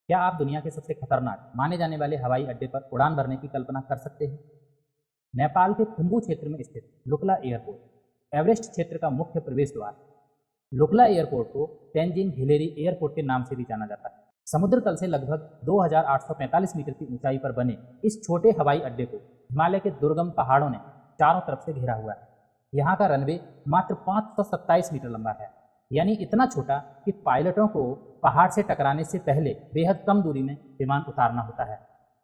क्या आप दुनिया के सबसे खतरनाक माने जाने वाले हवाई अड्डे पर उड़ान भरने की कल्पना कर सकते हैं? नेपाल के खुम्बू क्षेत्र में स्थित लुक्ला एयरपोर्ट एवरेस्ट क्षेत्र का मुख्य प्रवेश द्वार। लुक्ला एयरपोर्ट को तेंजिंग हिलेरी एयरपोर्ट के नाम से भी जाना जाता है। समुद्र तल से लगभग 2845 मीटर की ऊंचाई पर बने इस छोटे हवाई अड्डे को हिमालय के दुर्गम पहाड़ों ने चारों तरफ से घेरा हुआ है। यहाँ का रनवे मात्र 527 मीटर लंबा है, यानी इतना छोटा कि पायलटों को पहाड़ से टकराने से पहले बेहद कम दूरी में विमान उतारना होता है।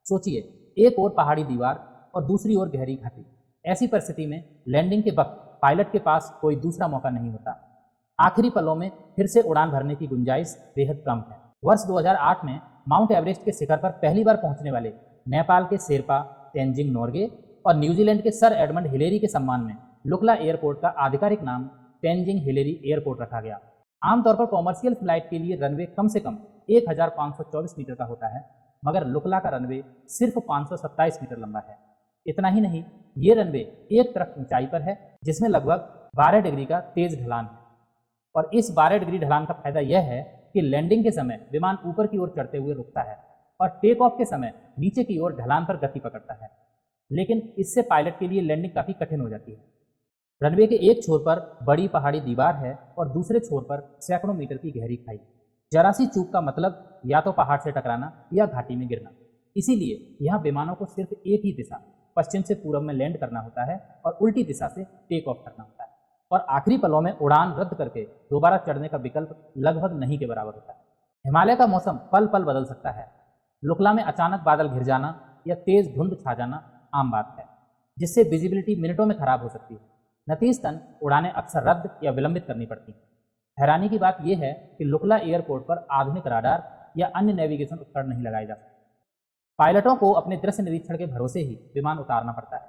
सोचिए, एक ओर पहाड़ी दीवार और दूसरी ओर गहरी घाटी। ऐसी परिस्थिति में लैंडिंग के वक्त पायलट के पास कोई दूसरा मौका नहीं होता। आखिरी पलों में फिर से उड़ान भरने की गुंजाइश बेहद कम है। वर्ष 2008 में माउंट एवरेस्ट के शिखर पर पहली बार पहुंचने वाले नेपाल के शेरपा तेंजिंग नोर्गे और न्यूजीलैंड के सर एडमंड हिलेरी के सम्मान में लुक्ला एयरपोर्ट का आधिकारिक नाम तेंजिंग हिलेरी एयरपोर्ट रखा गया। आमतौर पर कॉमर्शियल फ्लाइट के लिए रनवे कम से कम 1524 मीटर का होता है, मगर लुक्ला का रनवे सिर्फ 527 मीटर लंबा है। इतना ही नहीं, ये रनवे एक तरफ ऊंचाई पर है जिसमें लगभग 12 डिग्री का तेज ढलान है। और इस 12 डिग्री ढलान का फायदा यह है कि लैंडिंग के समय विमान ऊपर की ओर चढ़ते हुए रुकता है और टेक ऑफ के समय नीचे की ओर ढलान पर गति पकड़ता है। लेकिन इससे पायलट के लिए लैंडिंग काफ़ी कठिन हो जाती है। रनवे के एक छोर पर बड़ी पहाड़ी दीवार है और दूसरे छोर पर सैकड़ों मीटर की गहरी खाई। जरा सी चूक का मतलब या तो पहाड़ से टकराना या घाटी में गिरना। इसीलिए यहाँ विमानों को सिर्फ एक ही दिशा, पश्चिम से पूर्व में लैंड करना होता है और उल्टी दिशा से टेक ऑफ करना होता है। और आखिरी पलों में उड़ान रद्द करके दोबारा चढ़ने का विकल्प लगभग नहीं के बराबर होता है। हिमालय का मौसम पल पल बदल सकता है। लुक्ला में अचानक बादल घिर जाना या तेज धुंध छा जाना आम बात है, जिससे विजिबिलिटी मिनटों में खराब हो सकती है। नतीजतन उड़ानें अक्सर रद्द या विलंबित करनी पड़ती हैं। हैरानी की बात यह है कि लुक्ला एयरपोर्ट पर आधुनिक राडार या अन्य नेविगेशन उपकरण नहीं लगाए जा सकते। पायलटों को अपने दृश्य निरीक्षण के भरोसे ही विमान उतारना पड़ता है।